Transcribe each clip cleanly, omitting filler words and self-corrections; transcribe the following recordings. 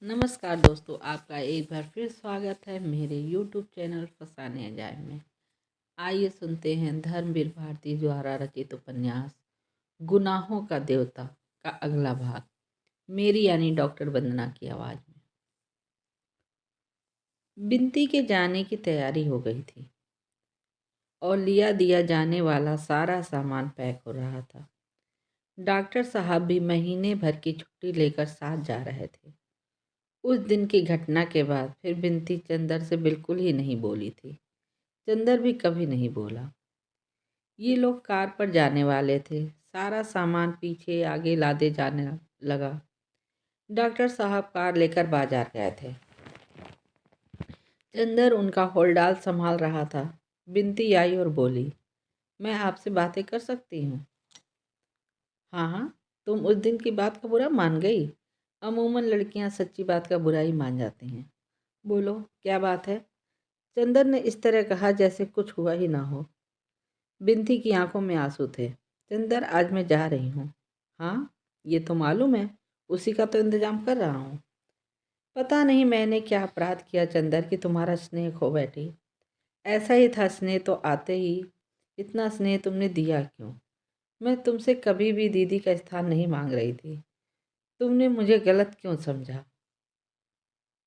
नमस्कार दोस्तों, आपका एक बार फिर स्वागत है मेरे YouTube चैनल फसाने अजायब में। आइए सुनते हैं धर्मवीर भारती द्वारा रचित उपन्यास गुनाहों का देवता का अगला भाग, मेरी यानी डॉक्टर वंदना की आवाज़ में। बिनती के जाने की तैयारी हो गई थी और लिया दिया जाने वाला सारा सामान पैक हो रहा था। डॉक्टर साहब भी महीने भर की छुट्टी लेकर साथ जा रहे थे। उस दिन की घटना के बाद फिर बिनती चंदर से बिल्कुल ही नहीं बोली थी। चंदर भी कभी नहीं बोला। ये लोग कार पर जाने वाले थे। सारा सामान पीछे आगे लादे जाने लगा। डॉक्टर साहब कार लेकर बाजार गए थे। चंदर उनका होलडाल संभाल रहा था। बिनती आई और बोली, मैं आपसे बातें कर सकती हूँ? हाँ हाँ, तुम उस दिन की बात का बुरा मान गई। अमूमन लड़कियाँ सच्ची बात का बुरा ही मान जाती हैं। बोलो, क्या बात है? चंदर ने इस तरह कहा जैसे कुछ हुआ ही ना हो। बिनती की आंखों में आंसू थे। चंदर, आज मैं जा रही हूँ। हाँ, ये तो मालूम है। उसी का तो इंतजाम कर रहा हूँ। पता नहीं मैंने क्या अपराध किया चंदर कि तुम्हारा स्नेह खो बैठी। ऐसा ही था, स्नेह तो आते ही। इतना स्नेह तुमने दिया क्यों? मैं तुमसे कभी भी दीदी का स्थान नहीं मांग रही थी। तुमने मुझे गलत क्यों समझा?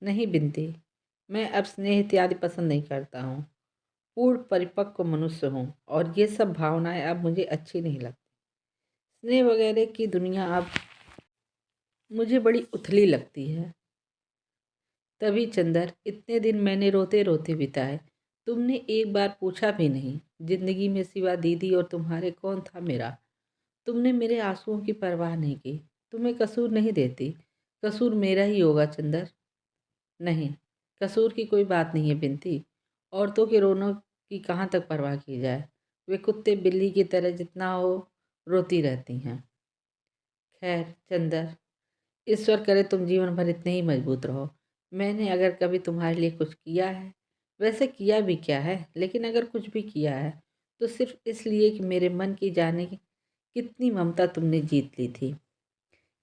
नहीं बिनती, मैं अब स्नेह इत्यादि पसंद नहीं करता हूँ। पूर्ण परिपक्व मनुष्य हूँ और ये सब भावनाएं अब मुझे अच्छी नहीं लगती। स्नेह वगैरह की दुनिया अब मुझे बड़ी उथली लगती है। तभी चंदर, इतने दिन मैंने रोते रोते बिताए, तुमने एक बार पूछा भी नहीं, जिंदगी में सिवा दीदी और तुम्हारे कौन था मेरा? तुमने मेरे आंसुओं की परवाह नहीं की। तुम्हें कसूर नहीं देती, कसूर मेरा ही होगा चंदर। नहीं, कसूर की कोई बात नहीं है बिनती। औरतों के रोनों की कहाँ तक परवाह की जाए? वे कुत्ते बिल्ली की तरह जितना हो रोती रहती हैं। खैर चंदर, ईश्वर करे तुम जीवन भर इतने ही मजबूत रहो। मैंने अगर कभी तुम्हारे लिए कुछ किया है, वैसे किया भी क्या है, लेकिन अगर कुछ भी किया है तो सिर्फ इसलिए कि मेरे मन की जाने की कितनी ममता तुमने जीत ली थी।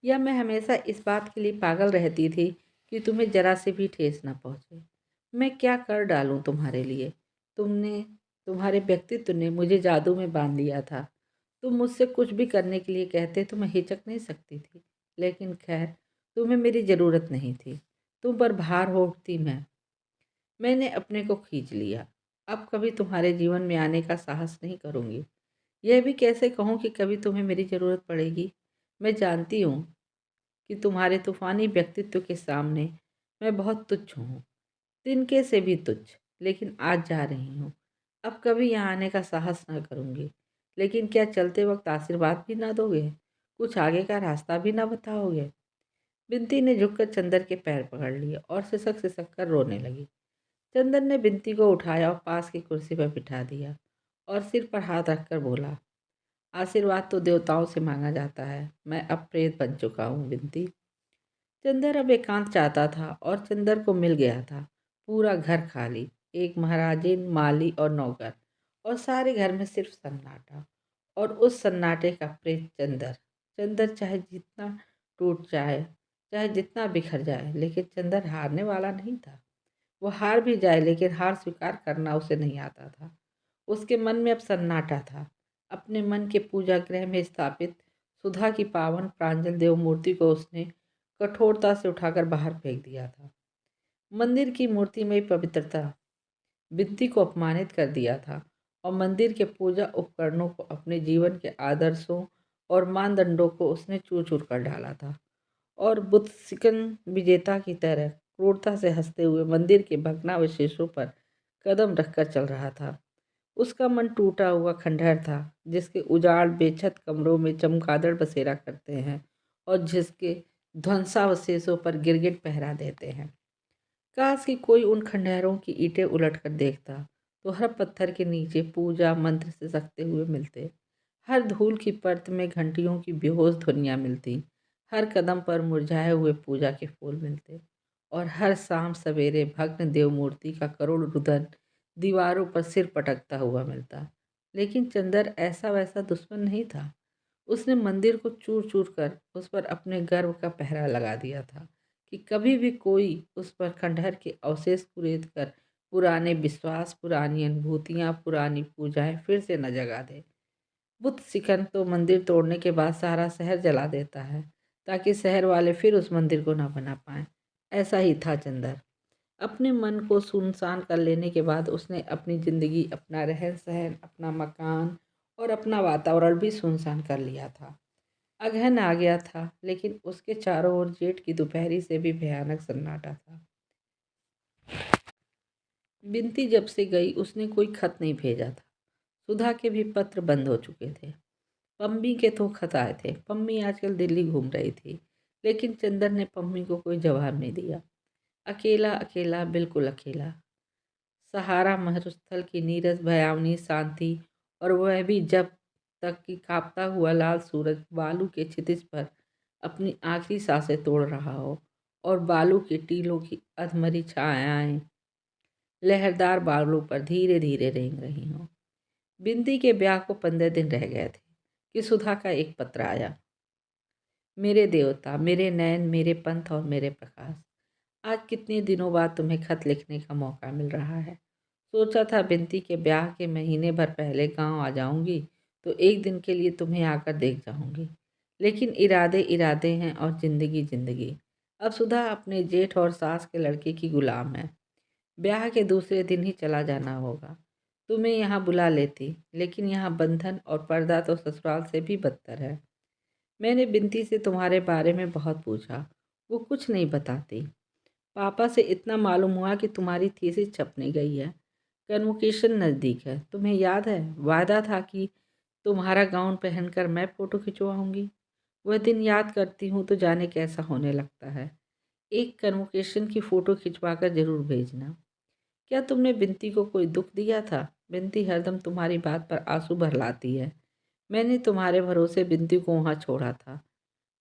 या मैं हमेशा इस बात के लिए पागल रहती थी कि तुम्हें जरा से भी ठेस न पहुँचे। मैं क्या कर डालूं तुम्हारे लिए? तुमने तुम्हारे व्यक्तित्व ने मुझे जादू में बांध लिया था। तुम मुझसे कुछ भी करने के लिए कहते तो मैं हिचक नहीं सकती थी। लेकिन खैर, तुम्हें मेरी ज़रूरत नहीं थी। तुम पर भार हो उठती मैंने अपने को खींच लिया। अब कभी तुम्हारे जीवन में आने का साहस नहीं करूँगी। यह भी कैसे कहूँ कि कभी तुम्हें मेरी ज़रूरत पड़ेगी? मैं जानती हूँ कि तुम्हारे तूफानी व्यक्तित्व के सामने मैं बहुत तुच्छ हूँ, तिनके से भी तुच्छ। लेकिन आज जा रही हूँ। अब कभी यहाँ आने का साहस ना करूँगी। लेकिन क्या चलते वक्त आशीर्वाद भी ना दोगे? कुछ आगे का रास्ता भी ना बताओगे? बिनती ने झुककर चंदर के पैर पकड़ लिए और सिसक सिसक कर रोने लगी। चंदर ने बिनती को उठाया और पास की कुर्सी पर बिठा दिया और सिर पर हाथ रखकर बोला, आशीर्वाद तो देवताओं से मांगा जाता है। मैं अब प्रेत बन चुका हूँ बिनती। चंदर अब एकांत चाहता था और चंदर को मिल गया था। पूरा घर खाली, एक महाराजिन, माली और नौकर, और सारे घर में सिर्फ सन्नाटा। और उस सन्नाटे का प्रेत चंदर। चंदर चाहे जितना टूट जाए, चाहे जितना बिखर जाए, लेकिन चंदर हारने वाला नहीं था। वो हार भी जाए लेकिन हार स्वीकार करना उसे नहीं आता था। उसके मन में अब सन्नाटा था। अपने मन के पूजा गृह में स्थापित सुधा की पावन प्रांजल देव मूर्ति को उसने कठोरता से उठाकर बाहर फेंक दिया था। मंदिर की मूर्ति में पवित्रता बिनती को अपमानित कर दिया था और मंदिर के पूजा उपकरणों को, अपने जीवन के आदर्शों और मानदंडों को उसने चूर चूर कर डाला था। और बुत सिकन विजेता की तरह क्रूरता से हंसते हुए मंदिर के भग्नावशेषों पर कदम रखकर चल रहा था। उसका मन टूटा हुआ खंडहर था, जिसके उजाड़ बेछत कमरों में चमगादड़ बसेरा करते हैं और जिसके ध्वंसावशेषों पर गिरगिट पहरा देते हैं। काश कि कोई उन खंडहरों की ईंटें उलट कर देखता तो हर पत्थर के नीचे पूजा मंत्र से सकते हुए मिलते। हर धूल की परत में घंटियों की बेहोश ध्वनियाँ मिलती। हर कदम पर मुरझाए हुए पूजा के फूल मिलते और हर शाम सवेरे भग्न देव मूर्ति का करुण रुदन दीवारों पर सिर पटकता हुआ मिलता। लेकिन चंदर ऐसा वैसा दुश्मन नहीं था। उसने मंदिर को चूर चूर कर उस पर अपने गर्व का पहरा लगा दिया था कि कभी भी कोई उस पर खंडहर के अवशेष कुरेद कर पुराने विश्वास, पुरानी अनुभूतियाँ, पुरानी पूजाएं फिर से न जगा दे। बुद्ध सिखन तो मंदिर तोड़ने के बाद सारा शहर जला देता है ताकि शहर वाले फिर उस मंदिर को ना बना पाएं। ऐसा ही था चंदर। अपने मन को सुनसान कर लेने के बाद उसने अपनी जिंदगी, अपना रहन सहन, अपना मकान और अपना वातावरण भी सुनसान कर लिया था। अगहन आ गया था, लेकिन उसके चारों ओर जेठ की दोपहरी से भी भयानक सन्नाटा था। बिनती जब से गई उसने कोई खत नहीं भेजा था। सुधा के भी पत्र बंद हो चुके थे। पम्मी के तो खत आए थे। पम्मी आजकल दिल्ली घूम रही थी, लेकिन चंदर ने पम्मी को कोई जवाब नहीं दिया। अकेला अकेला, बिल्कुल अकेला। सहारा मरुस्थल की नीरस भयावनी शांति, और वह भी जब तक कि कांपता हुआ लाल सूरज बालू के क्षितिज पर अपनी आखिरी सांसें तोड़ रहा हो और बालू के टीलों की अधमरी छायाएं लहरदार बालों पर धीरे धीरे रेंग रही हों। बिंदी के ब्याह को 15 दिन रह गए थे कि सुधा का एक पत्र आया। मेरे देवता, मेरे नयन, मेरे पंथ और मेरे प्रकाश, आज कितने दिनों बाद तुम्हें खत लिखने का मौका मिल रहा है। सोचा था बिनती के ब्याह के महीने भर पहले गांव आ जाऊंगी तो एक दिन के लिए तुम्हें आकर देख जाऊंगी, लेकिन इरादे इरादे हैं और जिंदगी जिंदगी। अब सुधा अपने जेठ और सास के लड़के की गुलाम है। ब्याह के दूसरे दिन ही चला जाना होगा। तुम्हें यहाँ बुला लेती, लेकिन यहाँ बंधन और पर्दा तो ससुराल से भी बदतर है। मैंने बिनती से तुम्हारे बारे में बहुत पूछा, वो कुछ नहीं बताती। पापा से इतना मालूम हुआ कि तुम्हारी थीसिस छपने गई है। कन्वोकेशन नज़दीक है। तुम्हें याद है, वादा था कि तुम्हारा गाउन पहनकर मैं फ़ोटो खिंचवाऊंगी। वह दिन याद करती हूँ तो जाने कैसा होने लगता है। एक कन्वोकेशन की फ़ोटो खिंचवाकर ज़रूर भेजना। क्या तुमने बिनती को कोई दुख दिया था? बिनती हरदम तुम्हारी बात पर आंसू भरलाती है। मैंने तुम्हारे भरोसे बिनती को वहाँ छोड़ा था।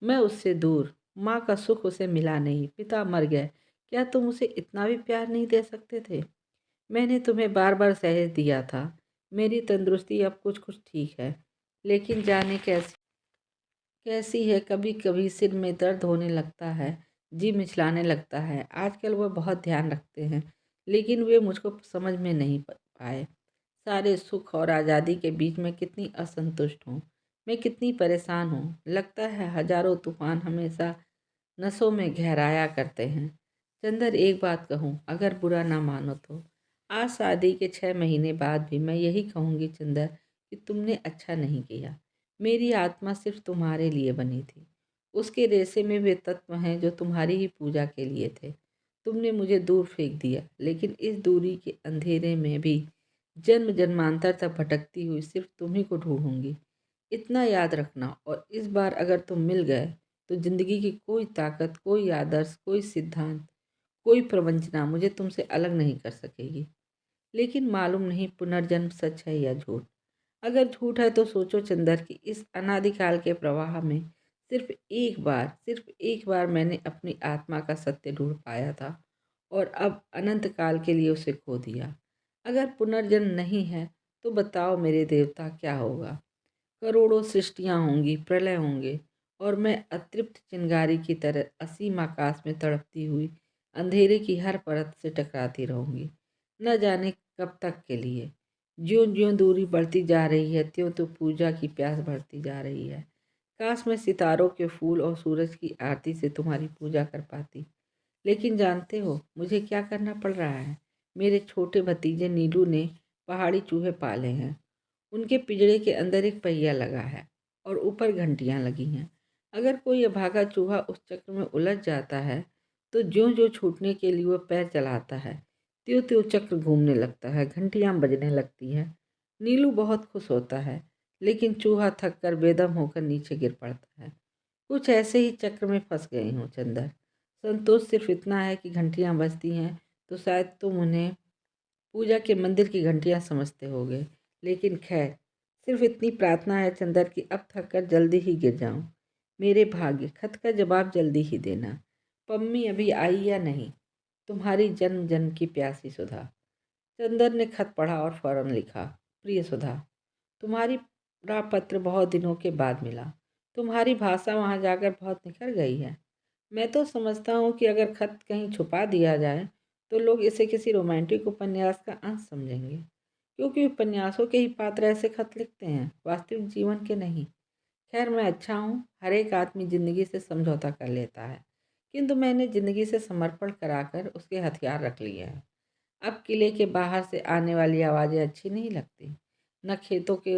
मैं उससे दूर। माँ का सुख उसे मिला नहीं, पिता मर गए। क्या तुम उसे इतना भी प्यार नहीं दे सकते थे? मैंने तुम्हें बार बार सहेज दिया था। मेरी तंदुरुस्ती अब कुछ कुछ ठीक है, लेकिन जाने कैसी कैसी है, कभी कभी सिर में दर्द होने लगता है, जी मिचलाने लगता है। आजकल वह बहुत ध्यान रखते हैं, लेकिन वे मुझको समझ में नहीं पाए। सारे सुख और आज़ादी के बीच में कितनी असंतुष्ट हूँ, मैं कितनी परेशान हूँ। लगता है हजारों तूफान हमेशा नसों में गहराया करते हैं। चंदर, एक बात कहूँ, अगर बुरा ना मानो तो। आज शादी के 6 महीने बाद भी मैं यही कहूँगी चंदर, कि तुमने अच्छा नहीं किया। मेरी आत्मा सिर्फ तुम्हारे लिए बनी थी। उसके रेशे में वे तत्व हैं जो तुम्हारी ही पूजा के लिए थे। तुमने मुझे दूर फेंक दिया, लेकिन इस दूरी के अंधेरे में भी जन्म जन्मांतर तक भटकती हुई सिर्फ तुम्ही को ढूंढूंगी। इतना याद रखना, और इस बार अगर तुम मिल गए तो जिंदगी की कोई ताकत, कोई आदर्श, कोई सिद्धांत, कोई प्रवंचना मुझे तुमसे अलग नहीं कर सकेगी। लेकिन मालूम नहीं पुनर्जन्म सच है या झूठ। अगर झूठ है तो सोचो चंदर कि इस अनादिकाल के प्रवाह में सिर्फ एक बार मैंने अपनी आत्मा का सत्य ढूंढ पाया था, और अब अनंत काल के लिए उसे खो दिया। अगर पुनर्जन्म नहीं है तो बताओ मेरे देवता, क्या होगा? करोड़ों सृष्टियाँ होंगी, प्रलय होंगे, और मैं अतृप्त चिंगारी की तरह असीम आकाश में तड़पती हुई अंधेरे की हर परत से टकराती रहूंगी, न जाने कब तक के लिए। ज्यों ज्यों दूरी बढ़ती जा रही है, त्यों तो पूजा की प्यास बढ़ती जा रही है। काश मैं सितारों के फूल और सूरज की आरती से तुम्हारी पूजा कर पाती। लेकिन जानते हो मुझे क्या करना पड़ रहा है? मेरे छोटे भतीजे नीलू ने पहाड़ी चूहे पाले हैं। उनके पिंजरे के अंदर एक पहिया लगा है और ऊपर घंटियां लगी हैं। अगर कोई अभागा चूहा उस चक्र में उलझ जाता है तो ज्यों ज्यों छूटने के लिए वह पैर चलाता है, त्यों त्यों चक्र घूमने लगता है, घंटियां बजने लगती हैं। नीलू बहुत खुश होता है, लेकिन चूहा थक कर बेदम होकर नीचे गिर पड़ता है। कुछ ऐसे ही चक्र में फंस गई हूँ चंदर। संतोष सिर्फ इतना है कि घंटियां बजती हैं तो शायद तुम उन्हें पूजा के मंदिर की घंटियां समझते होगे, लेकिन खैर, सिर्फ इतनी प्रार्थना है चंदर कि अब थक कर जल्दी ही गिर जाऊं। मेरे भाग्य, खत का जवाब जल्दी ही देना। पम्मी अभी आई या नहीं? तुम्हारी जन्म जन्म की प्यासी सुधा। चंदर ने खत पढ़ा और फौरन लिखा, प्रिय सुधा, तुम्हारी पत्र बहुत दिनों के बाद मिला। तुम्हारी भाषा वहाँ जाकर बहुत निखर गई है। मैं तो समझता हूँ कि अगर खत कहीं छुपा दिया जाए तो लोग इसे किसी रोमांटिक उपन्यास का अंश समझेंगे, क्योंकि उपन्यासों के ही पात्र ऐसे खत लिखते हैं, वास्तविक जीवन के नहीं। खैर, मैं अच्छा हूँ, हर एक आदमी ज़िंदगी से समझौता कर लेता है, किंतु मैंने ज़िंदगी से समर्पण कराकर उसके हथियार रख लिए हैं। अब किले के बाहर से आने वाली आवाज़ें अच्छी नहीं लगती, न खेतों के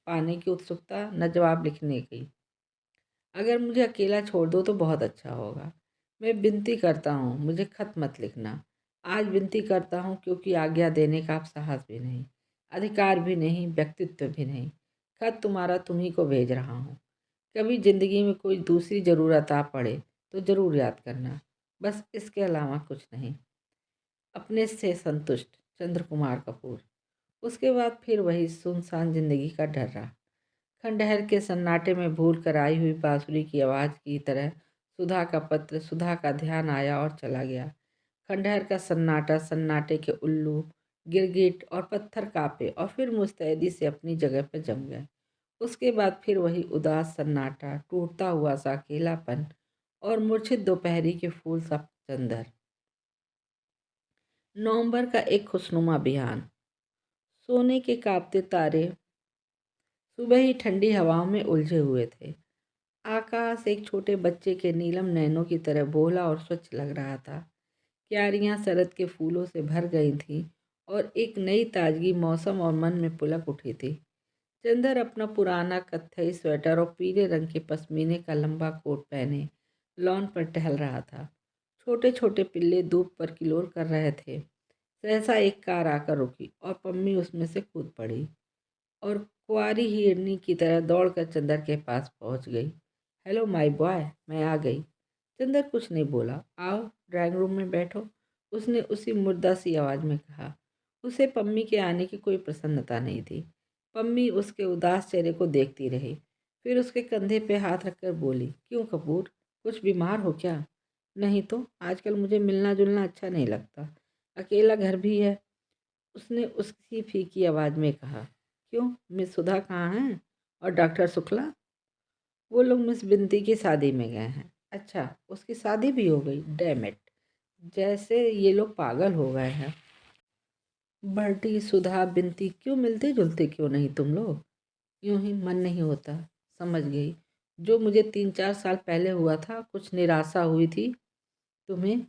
पानी की उत्सुकता, न जवाब लिखने की। अगर मुझे अकेला छोड़ दो तो बहुत अच्छा होगा। मैं विनती करता हूँ, मुझे खत मत लिखना। आज विनती करता हूँ, क्योंकि आज्ञा देने का अब साहस भी नहीं, अधिकार भी नहीं, व्यक्तित्व भी नहीं। खत तुम्हारा तुम्ही को भेज रहा हूँ। कभी ज़िंदगी में कोई दूसरी ज़रूरत आ पड़े तो ज़रूर याद करना। बस इसके अलावा कुछ नहीं। अपने से संतुष्ट, चंद्र कुमार कपूर। उसके बाद फिर वही सुनसान जिंदगी का डर रहा। खंडहर के सन्नाटे में भूल कर आई हुई बांसुरी की आवाज़ की तरह सुधा का पत्र, सुधा का ध्यान आया और चला गया। खंडहर का सन्नाटा, सन्नाटे के उल्लू, गिरगिट और पत्थर कांपे और फिर मुस्तैदी से अपनी जगह पर जम गए। उसके बाद फिर वही उदास सन्नाटा, टूटता हुआ सा अकेलापन और मूर्छित दोपहरी के फूल सा चंदर। नवंबर का एक खुशनुमा बिहान। सोने के कांपते तारे सुबह ही ठंडी हवाओं में उलझे हुए थे। आकाश एक छोटे बच्चे के नीलम नैनों की तरह भोला और स्वच्छ लग रहा था। क्यारियां शरद के फूलों से भर गई थीं और एक नई ताजगी मौसम और मन में पुलक उठी थी। चंदर अपना पुराना कत्थई स्वेटर और पीले रंग के पश्मीने का लंबा कोट पहने लॉन पर टहल रहा था। छोटे छोटे पिल्ले धूप पर किलोर कर रहे थे। सहसा एक कार आकर रुकी और पम्मी उसमें से कूद पड़ी और कुंवारी हिरनी की तरह दौड़कर चंदर के पास पहुंच गई। हेलो माय बॉय, मैं आ गई। चंदर कुछ नहीं बोला। आओ, ड्राइंग रूम में बैठो, उसने उसी मुर्दा सी आवाज़ में कहा। उसे पम्मी के आने की कोई प्रसन्नता नहीं थी। पम्मी उसके उदास चेहरे को देखती रही, फिर उसके कंधे पे हाथ रखकर बोली, क्यों कपूर, कुछ बीमार हो क्या? नहीं तो, आजकल मुझे मिलना जुलना अच्छा नहीं लगता, अकेला घर भी है, उसने उसकी फीकी आवाज़ में कहा। क्यों, मिस सुधा कहाँ हैं? और डॉक्टर शुक्ला? वो लोग मिस बिंती की शादी में गए हैं। अच्छा, उसकी शादी भी हो गई? डैम इट, जैसे ये लोग पागल हो गए हैं। बर्टी, सुधा, बिंती, क्यों मिलते जुलते क्यों नहीं तुम लोग? यूं ही मन नहीं होता। समझ गई, जो मुझे 3-4 साल पहले हुआ था, कुछ निराशा हुई थी। तुम्हें?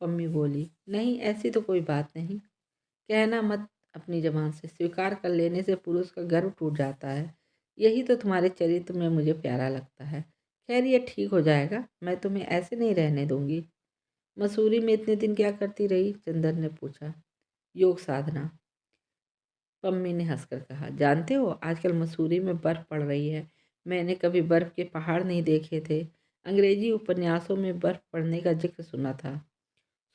पम्मी बोली, नहीं ऐसी तो कोई बात नहीं। कहना मत अपनी जबान से, स्वीकार कर लेने से पुरुष का गर्व टूट जाता है। यही तो तुम्हारे चरित्र में मुझे प्यारा लगता है। खैर, ये ठीक हो जाएगा, मैं तुम्हें ऐसे नहीं रहने दूंगी। मसूरी में इतने दिन क्या करती रही? चंदर ने पूछा। योग साधना, पम्मी ने हंसकर कहा। जानते हो, आजकल मसूरी में बर्फ़ पड़ रही है। मैंने कभी बर्फ़ के पहाड़ नहीं देखे थे। अंग्रेजी उपन्यासों में बर्फ़ पड़ने का जिक्र सुना था।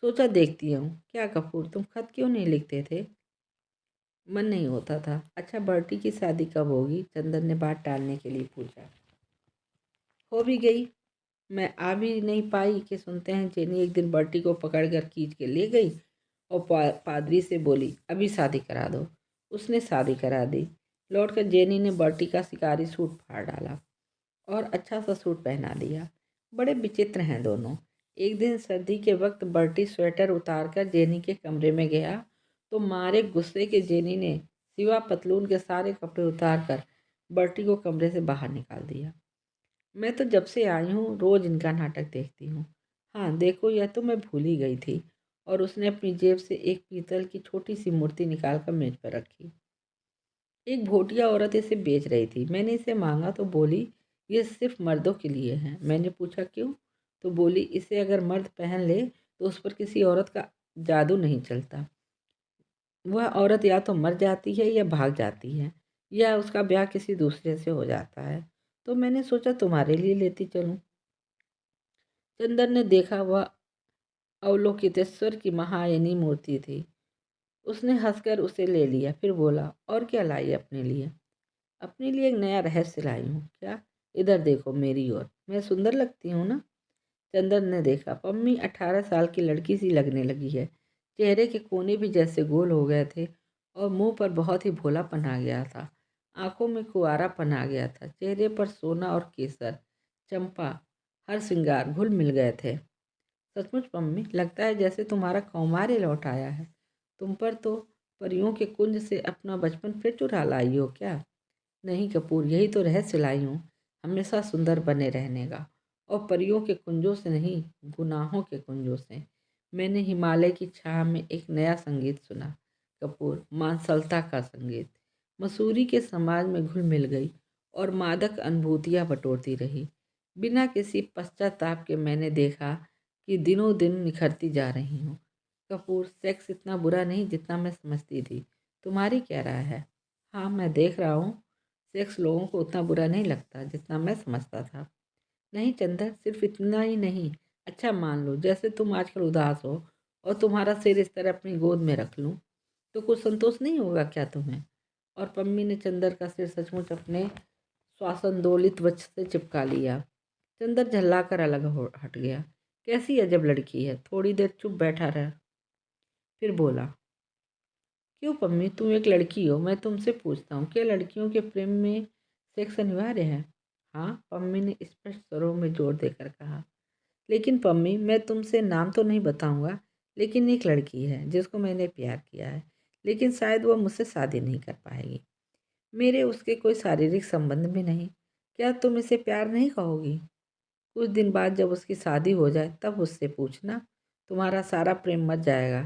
सोचा देखती हूँ। क्या कपूर, तुम खत क्यों नहीं लिखते थे? मन नहीं होता था। अच्छा, बर्टी की शादी कब होगी? चंदन ने बात टालने के लिए पूछा। हो भी गई, मैं आ भी नहीं पाई कि सुनते हैं जेनी एक दिन बर्टी को पकड़कर खींच के ले गई और पादरी से बोली, अभी शादी करा दो। उसने शादी करा दी। लौटकर जेनी ने बर्टी का शिकारी सूट फाड़ डाला और अच्छा सा सूट पहना दिया। बड़े विचित्र हैं दोनों। एक दिन सर्दी के वक्त बर्टी स्वेटर उतारकर जेनी के कमरे में गया तो मारे गुस्से के जेनी ने सिवा पतलून के सारे कपड़े उतारकर बर्टी को कमरे से बाहर निकाल दिया। मैं तो जब से आई हूँ रोज़ इनका नाटक देखती हूँ। हाँ देखो, यह तो मैं भूल ही गई थी। और उसने अपनी जेब से एक पीतल की छोटी सी मूर्ति निकाल कर मेज पर रखी। एक भोटिया औरत इसे बेच रही थी। मैंने इसे मांगा तो बोली, ये सिर्फ मर्दों के लिए है। मैंने पूछा क्यों? तो बोली, इसे अगर मर्द पहन ले तो उस पर किसी औरत का जादू नहीं चलता। वह औरत या तो मर जाती है या भाग जाती है, या उसका ब्याह किसी दूसरे से हो जाता है। तो मैंने सोचा तुम्हारे लिए लेती चलूं। चंदर ने देखा, वह अवलोकितेश्वर की महायनी मूर्ति थी। उसने हंसकर उसे ले लिया, फिर बोला, और क्या लाई अपने लिए? अपने लिए एक नया रहस्य लाई हूँ। क्या? इधर देखो मेरी ओर, मैं सुंदर लगती हूँ ना? चंदर ने देखा, पम्मी 18 साल की लड़की सी लगने लगी है। चेहरे के कोने भी जैसे गोल हो गए थे और मुंह पर बहुत ही भोलापन आ गया था। आंखों में कुंवारापन आ गया था। चेहरे पर सोना और केसर, चंपा, हर श्रृंगार घुल मिल गए थे। सचमुच पम्मी, लगता है जैसे तुम्हारा कौमार्य लौट आया है। तुम पर तो परियों के कुंज से अपना बचपन फिर चुरा लाई हो क्या? नहीं कपूर, यही तो रहस्य लाई हूँ, हमेशा सुंदर बने रहने का। और परियों के कुंजों से नहीं, गुनाहों के कुंजों से। मैंने हिमालय की छाया में एक नया संगीत सुना कपूर, मांसलता का संगीत। मसूरी के समाज में घुल मिल गई और मादक अनुभूतियाँ बटोरती रही। बिना किसी पश्चाताप के मैंने देखा कि दिनों दिन निखरती जा रही हूँ। कपूर, सेक्स इतना बुरा नहीं जितना मैं समझती थी। तुम्हारी क्या राय है? हाँ, मैं देख रहा हूँ, सेक्स लोगों को उतना बुरा नहीं लगता जितना मैं समझता था। नहीं चंदर, सिर्फ इतना ही नहीं। अच्छा मान लो जैसे तुम आजकल उदास हो और तुम्हारा सिर इस तरह अपनी गोद में रख लूं, तो कुछ संतोष नहीं होगा क्या तुम्हें? और पम्मी ने चंदर का सिर सचमुच अपने श्वासंदोलित वक्ष से चिपका लिया। चंदर झल्ला कर अलग हट गया। कैसी अजब लड़की है। थोड़ी देर चुप बैठा रहा, फिर बोला, क्यों पम्मी, तुम एक लड़की हो, मैं तुमसे पूछता हूँ, क्या लड़कियों के प्रेम में सेक्स अनिवार्य है? हाँ, पम्मी ने स्पष्ट स्वरों में जोर देकर कहा। लेकिन पम्मी, मैं तुमसे नाम तो नहीं बताऊंगा, लेकिन एक लड़की है जिसको मैंने प्यार किया है, लेकिन शायद वह मुझसे शादी नहीं कर पाएगी। मेरे उसके कोई शारीरिक संबंध भी नहीं। क्या तुम इसे प्यार नहीं कहोगी? कुछ दिन बाद जब उसकी शादी हो जाए तब उससे पूछना, तुम्हारा सारा प्रेम मर जाएगा।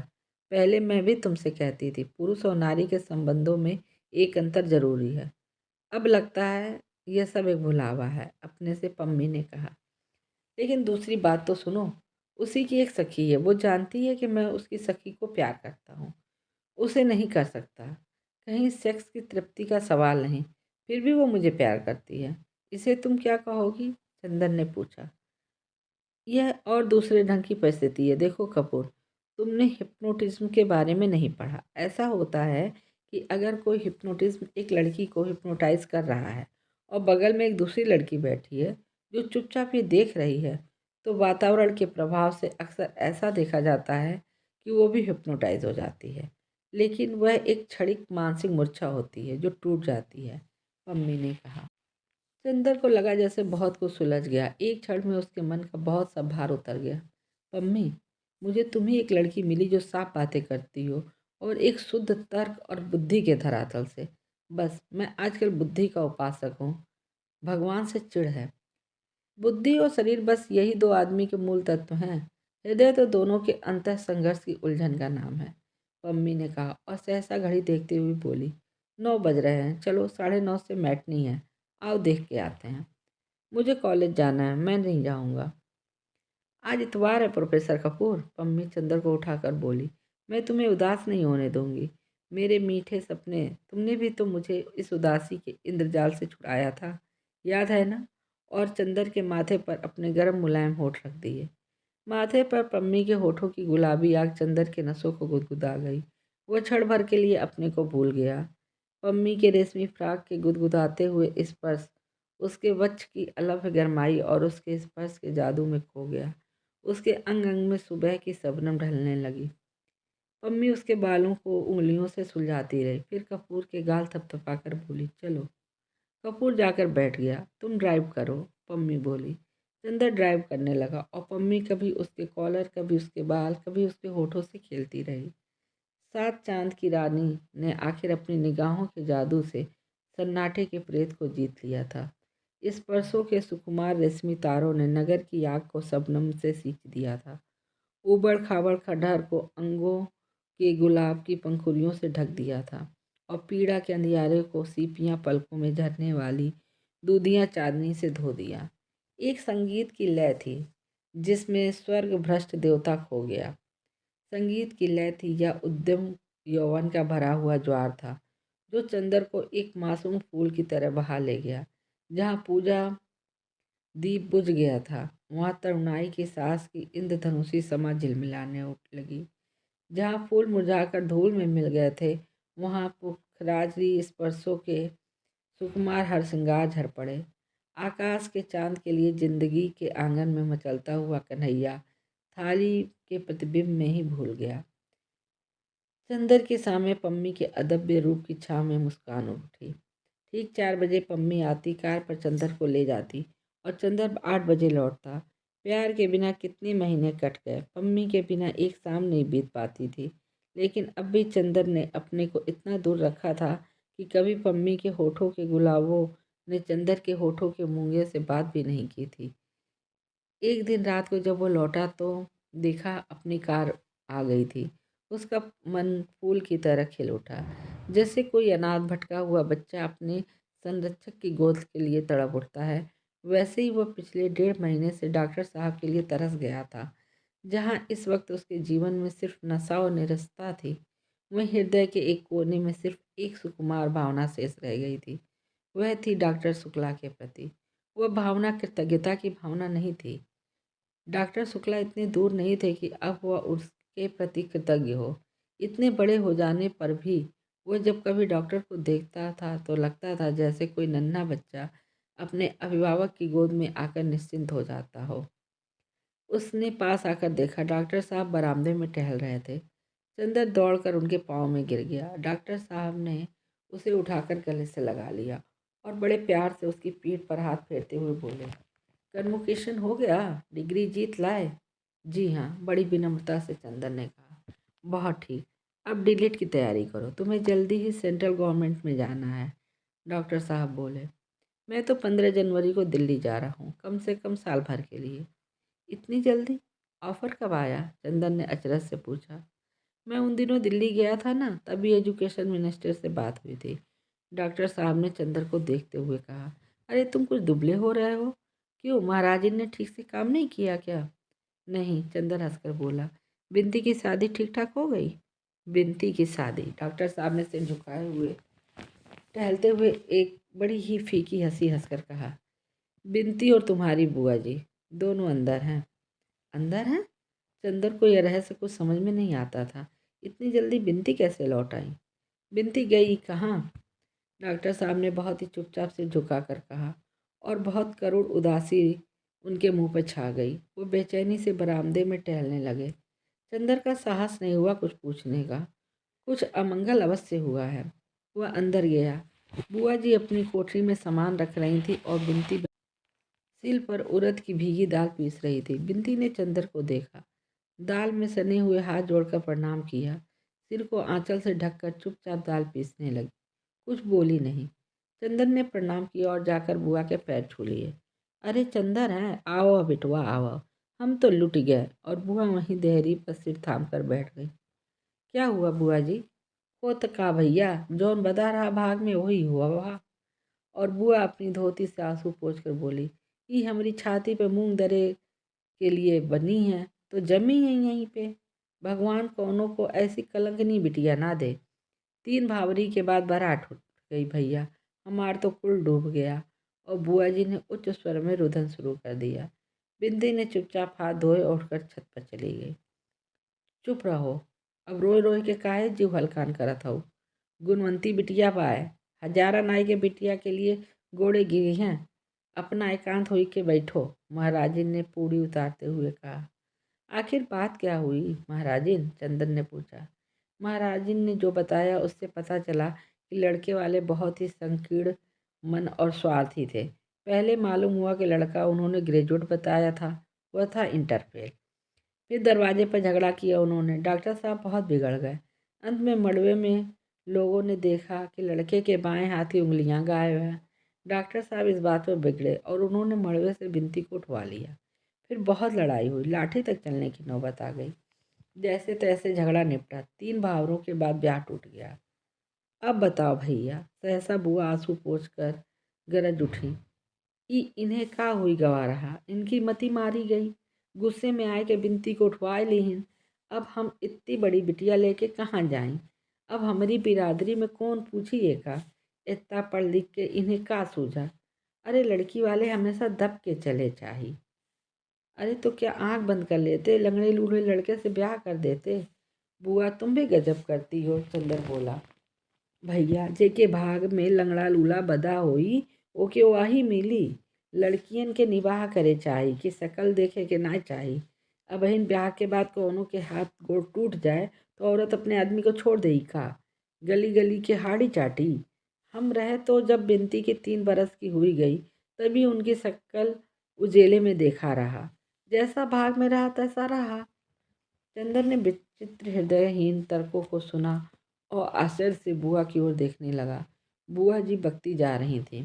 पहले मैं भी तुमसे कहती थी पुरुष और नारी के संबंधों में एक अंतर जरूरी है। अब लगता है यह सब एक भुलावा है, अपने से पम्मी ने कहा। लेकिन दूसरी बात तो सुनो, उसी की एक सखी है, वो जानती है कि मैं उसकी सखी को प्यार करता हूँ, उसे नहीं कर सकता। कहीं सेक्स की तृप्ति का सवाल नहीं, फिर भी वो मुझे प्यार करती है। इसे तुम क्या कहोगी? चंदन ने पूछा। यह और दूसरे ढंग की परिस्थिति है। देखो कपूर, तुमने हिप्नोटिज्म के बारे में नहीं पढ़ा। ऐसा होता है कि अगर कोई हिप्नोटिज्म एक लड़की को हिप्नोटाइज कर रहा है और बगल में एक दूसरी लड़की बैठी है जो चुपचाप ये देख रही है, तो वातावरण के प्रभाव से अक्सर ऐसा देखा जाता है कि वो भी हिप्नोटाइज हो जाती है। लेकिन वह एक क्षणिक मानसिक मूर्छा होती है जो टूट जाती है, मम्मी ने कहा। चंदर को लगा जैसे बहुत कुछ सुलझ गया। एक क्षण में उसके मन का बहुत सा भार उतर गया। पम्मी, मुझे तुम्ही एक लड़की मिली जो साफ बातें करती हो और एक शुद्ध तर्क और बुद्धि के धरातल से। बस मैं आजकल बुद्धि का उपासक हूँ। भगवान से चिढ़ है। बुद्धि और शरीर, बस यही दो आदमी के मूल तत्व हैं। हृदय तो दोनों के अंतः संघर्ष की उलझन का नाम है, पम्मी ने कहा और सहसा घड़ी देखते हुए बोली, 9 बज रहे हैं, चलो 9:30 से मैटनी है, आओ देख के आते हैं। मुझे कॉलेज जाना है, मैं नहीं जाऊंगा। आज इतवार है प्रोफेसर कपूर, पम्मी चंदर को उठाकर बोली। मैं तुम्हें उदास नहीं होने दूंगी। मेरे मीठे सपने, तुमने भी तो मुझे इस उदासी के इंद्रजाल से छुड़ाया था, याद है ना? और चंदर के माथे पर अपने गर्म मुलायम होठ रख दिए। माथे पर पम्मी के होठों की गुलाबी आग चंदर के नसों को गुदगुदा गई। वह क्षण भर के लिए अपने को भूल गया। पम्मी के रेशमी फ्राक के गुदगुदाते हुए स्पर्श उसके वक्ष की अलफ गरमाई और उसके स्पर्श के जादू में खो गया। उसके अंग अंग में सुबह की शबनम ढलने लगी। पम्मी उसके बालों को उंगलियों से सुलझाती रही, फिर कपूर के गाल थपथपाकर बोली, चलो। कपूर जाकर बैठ गया। तुम ड्राइव करो, पम्मी बोली। चंदर ड्राइव करने लगा और पम्मी कभी उसके कॉलर, कभी उसके बाल, कभी उसके होठों से खेलती रही। सात चांद की रानी ने आखिर अपनी निगाहों के जादू से सन्नाटे के प्रेत को जीत लिया था। इस परसों के सुकुमार रेशमी तारों ने नगर की आग को शबनम से सींच दिया था। ऊबड़ खाबड़ खंडहर को अंगों के गुलाब की पंखुड़ियों से ढक दिया था और पीड़ा के अंधियारे को सीपियाँ पलकों में झरने वाली दूधियाँ चांदनी से धो दिया। एक संगीत की लय थी जिसमें स्वर्ग भ्रष्ट देवता खो गया। संगीत की लय थी या उद्यम यौवन का भरा हुआ ज्वार था जो चंदर को एक मासूम फूल की तरह बहा ले गया। जहाँ पूजा दीप बुझ गया था, वहाँ तरुणाई की सांस की इंद्रधनुषी समा झिलमिलाने उठ लगी। जहाँ फूल मुरझाकर धूल में मिल गए थे, वहाँ पुखराजी स्पर्शों के सुकुमार हरश्रृंगार झर पड़े। आकाश के चांद के लिए जिंदगी के आंगन में मचलता हुआ कन्हैया थाली के प्रतिबिंब में ही भूल गया। चंदर के सामने पम्मी के अदब्य रूप की छाव में मुस्कान उठी। ठीक 4 बजे पम्मी आती, कार पर चंदर को ले जाती और चंदर 8 बजे लौटता। प्यार के बिना कितने महीने कट गए, पम्मी के बिना एक शाम नहीं बीत पाती थी। लेकिन अब भी चंदर ने अपने को इतना दूर रखा था कि कभी पम्मी के होठों के गुलाबों ने चंदर के होठों के मूंगे से बात भी नहीं की थी। एक दिन रात को जब वो लौटा तो देखा अपनी कार आ गई थी। उसका मन फूल की तरह खिल उठा, जैसे कोई अनाथ भटका हुआ बच्चा अपने संरक्षक की गोद के लिए तड़प उठता है। वैसे ही वह पिछले 1.5 महीने से डॉक्टर साहब के लिए तरस गया था। जहाँ इस वक्त उसके जीवन में सिर्फ नशा और निरसता थी, वहीं हृदय के एक कोने में सिर्फ एक सुकुमार भावना शेष रह गई थी। वह थी डॉक्टर शुक्ला के प्रति। वह भावना कृतज्ञता की भावना नहीं थी। डॉक्टर शुक्ला इतने दूर नहीं थे कि अब वह उसके प्रति कृतज्ञ हो। इतने बड़े हो जाने पर भी वह जब कभी डॉक्टर को देखता था तो लगता था जैसे कोई नन्हा बच्चा अपने अभिभावक की गोद में आकर निश्चिंत हो जाता हो। उसने पास आकर देखा, डॉक्टर साहब बरामदे में टहल रहे थे। चंदर दौड़कर उनके पाँव में गिर गया। डॉक्टर साहब ने उसे उठाकर गले से लगा लिया और बड़े प्यार से उसकी पीठ पर हाथ फेरते हुए बोले, कन्वोकेशन हो गया, डिग्री जीत लाए। जी हाँ, बड़ी विनम्रता से चंदन ने कहा। बहुत ठीक, अब डिलीट की तैयारी करो, तुम्हें जल्दी ही सेंट्रल गवर्नमेंट में जाना है। डॉक्टर साहब बोले, मैं तो 15 जनवरी को दिल्ली जा रहा हूँ, कम से कम साल भर के लिए। इतनी जल्दी? ऑफर कब आया? चंदन ने अचरज से पूछा। मैं उन दिनों दिल्ली गया था ना, तभी एजुकेशन मिनिस्टर से बात हुई थी। डॉक्टर साहब ने चंदर को देखते हुए कहा, अरे तुम कुछ दुबले हो रहे हो। क्यों, महाराजिन ने ठीक से काम नहीं किया क्या? नहीं, चंदर हंसकर बोला। बिनती की शादी ठीक ठाक हो गई? बिनती की शादी? डॉक्टर साहब ने सिर झुकाए हुए टहलते हुए एक बड़ी ही फीकी हंसी हंसकर कहा, बिनती और तुम्हारी बुआ जी दोनों अंदर हैं। अंदर हैं? चंदर को यह रहस्य कुछ समझ में नहीं आता था। इतनी जल्दी बिनती कैसे लौट आई? बिनती गई कहाँ? डॉक्टर साहब ने बहुत ही चुपचाप से झुका कर कहा, और बहुत करुण उदासी उनके मुंह पर छा गई। वो बेचैनी से बरामदे में टहलने लगे। चंदर का साहस नहीं हुआ कुछ पूछने का। कुछ अमंगल अवश्य हुआ है। वह अंदर गया। बुआ जी अपनी कोठरी में सामान रख रही थी और बिनती सिल पर उड़द की भीगी दाल पीस रही थी। बिनती ने चंदर को देखा, दाल में सने हुए हाथ जोड़कर प्रणाम किया, सिर को आंचल से ढककर चुपचाप दाल पीसने लगी। कुछ बोली नहीं। चंदन ने प्रणाम किया और जाकर बुआ के पैर छू लिए। अरे चंदर है, आओ बिटवा आओ, हम तो लुट गए। और बुआ वहीं देहरी पर सिर थाम कर बैठ गई। क्या हुआ बुआ जी? हो तो का भैया, जौन बता रहा भाग में वही हुआ वहा। और बुआ अपनी धोती से आंसू पोंछ कर बोली, ई हमारी छाती पे मूंग दरे के लिए बनी है तो जमी है यहीं पे। भगवान कौनों को ऐसी कलंकनी बिटिया ना दे। 3 भावरी के बाद बारात उठ गई भैया, हमार तो कुल डूब गया। और बुआ जी ने उच्च स्वर में रुदन शुरू कर दिया। बिंदी ने चुपचाप हाथ धोए और उठकर छत पर चली गई। चुप रहो, अब रोए रोए के काहे जीव हलकान करत हूँ। गुणवंती बिटिया पाए, हजारा नाई के बिटिया के लिए गोड़े गिरी हैं। अपना एकांत होई के बैठो, महाराजिन ने पूड़ी उतारते हुए कहा। आखिर बात क्या हुई महाराजिन? चंदन ने पूछा। महाराजिन ने जो बताया उससे पता चला कि लड़के वाले बहुत ही संकीर्ण मन और स्वार्थी थे। पहले मालूम हुआ कि लड़का उन्होंने ग्रेजुएट बताया था, वह था इंटर फेल। फिर दरवाजे पर झगड़ा किया उन्होंने। डॉक्टर साहब बहुत बिगड़ गए। अंत में मड़वे में लोगों ने देखा कि लड़के के बाएं हाथ की उंगलियां गायब हैं। डॉक्टर साहब इस बात पर बिगड़े और उन्होंने मड़वे से बिनती को उठवा लिया। फिर बहुत लड़ाई हुई, लाठी तक चलने की नौबत आ गई। जैसे तैसे झगड़ा निपटा, 3 भावरों के बाद ब्याह टूट गया। अब बताओ भैया, सहसा बुआ आंसू पोंछ कर गरज उठी। इन्हें का हुई गवा रहा, इनकी मती मारी गई। गुस्से में आए के बिनती को उठवाए लीहिन। अब हम इतनी बड़ी बिटिया लेके कहाँ जाएं? अब हमारी बिरादरी में कौन पूछिए का? इतना पढ़ लिख के इन्हें का सूझा? अरे लड़की वाले हमेशा दब के चले चाहिए। अरे तो क्या आंख बंद कर लेते, लंगड़े लूढ़े लड़के से ब्याह कर देते। बुआ तुम भी गजब करती हो, चंदर बोला। भैया जेके भाग में लंगड़ा लूला बदा होई, ओके वाही मिली। लड़कियन के निबाह करे चाही कि शकल देखे के ना चाही। अब इन ब्याह के बाद कोनो के हाथ गोड़ टूट जाए तो औरत अपने आदमी को छोड़ देई का? गली गली के हाड़ी चाटी। हम रहे तो जब बिनती की 3 बरस की हुई गई तभी उनकी शक्ल उजेले में देखा रहा। जैसा भाग में रहा तैसा रहा। चंदन ने विचित्र हृदयहीन तर्कों को सुना और आश्चर्य से बुआ की ओर देखने लगा। बुआ जी बकती जा रही थी।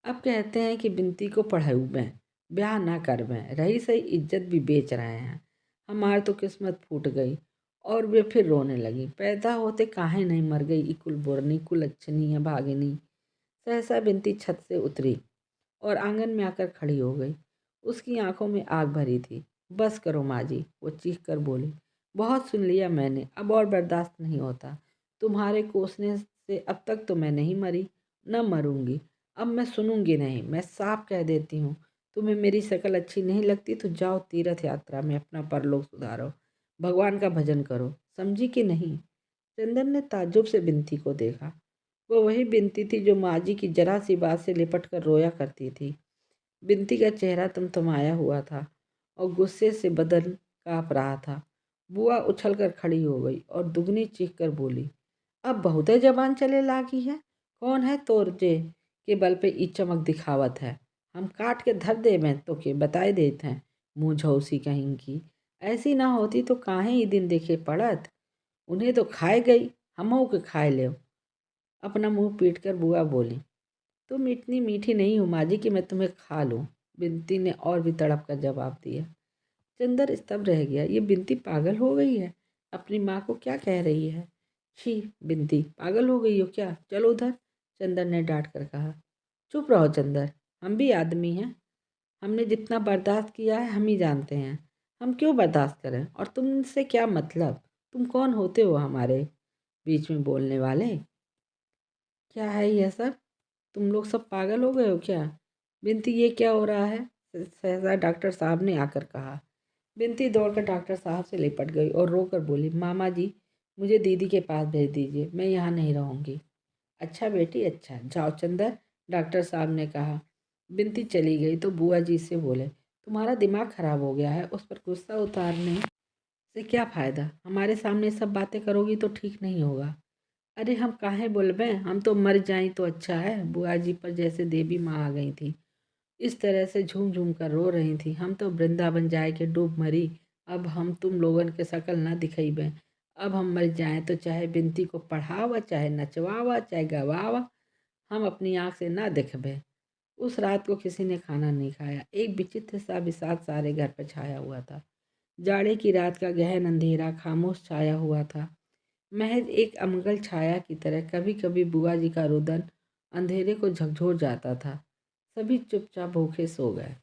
अब कहते हैं कि बिनती को पढ़ाऊबें, ब्याह ना करवें, रही सही इज्जत भी बेच रहे हैं। हमारी तो किस्मत फूट गई। और वे फिर रोने लगी। पैदा होते काहे नहीं मर गई, इकुल बुरनी कुल अच्छनी है भागिनी। सहसा बिनती छत से उतरी और आंगन में आकर खड़ी हो गई। उसकी आंखों में आग भरी थी। बस करो माँ जी, वो चीख कर बोली। बहुत सुन लिया मैंने, अब और बर्दाश्त नहीं होता। तुम्हारे कोसने से अब तक तो मैं नहीं मरी, न मरूंगी। अब मैं सुनूंगी नहीं, मैं साफ कह देती हूँ। तुम्हें मेरी शक्ल अच्छी नहीं लगती तो जाओ तीर्थ यात्रा में अपना परलोक सुधारो, भगवान का भजन करो, समझी कि नहीं। चंदन ने ताज्जुब से बिनती को देखा। वो वही बिनती थी जो माँ जी की जरा सी बात से लिपट कर रोया करती थी। बिनती का चेहरा तमतमाया हुआ था और गुस्से से बदन काँप रहा था। बुआ उछलकर खड़ी हो गई और दुगनी चीख कर बोली, अब बहुत जबान चले लागी है। कौन है तोरजे के बल पे ई चमक दिखावत है। हम काट के धर दे में तो के बताए देते हैं। मुँह झौसी कहीं की, ऐसी ना होती तो काहे ही दिन देखे पड़त। उन्हें तो खाए गई, हमहू के खाए ले। अपना मुंह पीट कर बुआ बोली, तुम इतनी मीठी नहीं हो माँ जी कि मैं तुम्हें खा लूँ। बिनती ने और भी तड़प कर जवाब दिया। चंदर स्तब्ध रह गया। ये बिनती पागल हो गई है, अपनी माँ को क्या कह रही है। छी बिनती, पागल हो गई हो क्या, चलो उधर। चंदर ने डांट कर कहा। चुप रहो चंदर, हम भी आदमी हैं। हमने जितना बर्दाश्त किया है हम ही जानते हैं। हम क्यों बर्दाश्त करें, और तुमसे क्या मतलब। तुम कौन होते हो हमारे बीच में बोलने वाले। क्या है यह सब, तुम लोग सब पागल हो गए हो क्या। बिनती ये क्या हो रहा है, सहसा डॉक्टर साहब ने आकर कहा। बिनती दौड़कर डॉक्टर साहब से लिपट गई और रोकर बोली, मामा जी मुझे दीदी के पास भेज दीजिए, मैं यहाँ नहीं रहूँगी। अच्छा बेटी अच्छा, जाओ चंदर, डॉक्टर साहब ने कहा। बिनती चली गई तो बुआ जी से बोले, तुम्हारा दिमाग खराब हो गया है, उस पर गुस्सा उतारने से क्या फ़ायदा। हमारे सामने सब बातें करोगी तो ठीक नहीं होगा। अरे हम काहे बोलबें, हम तो मर जाएं तो अच्छा है। बुआ जी पर जैसे देवी माँ आ गई थी, इस तरह से झूम झूम कर रो रही थी। हम तो वृंदावन जाए के डूब मरी, अब हम तुम लोगन के शकल ना दिखइबे। अब हम मर जाएं तो चाहे बिनती को पढ़ावा, चाहे नचवावा, चाहे गवावा, हम अपनी आँख से ना देखबे। उस रात को किसी ने खाना नहीं खाया। एक विचित्र सा विषाद सारे घर पर छाया हुआ था। जाड़े की रात का गहन अंधेरा खामोश छाया हुआ था, महज एक अमंगल छाया की तरह। कभी कभी बुआ जी का रुदन अंधेरे को झकझोर जाता था। सभी चुपचाप भूखे सो गए।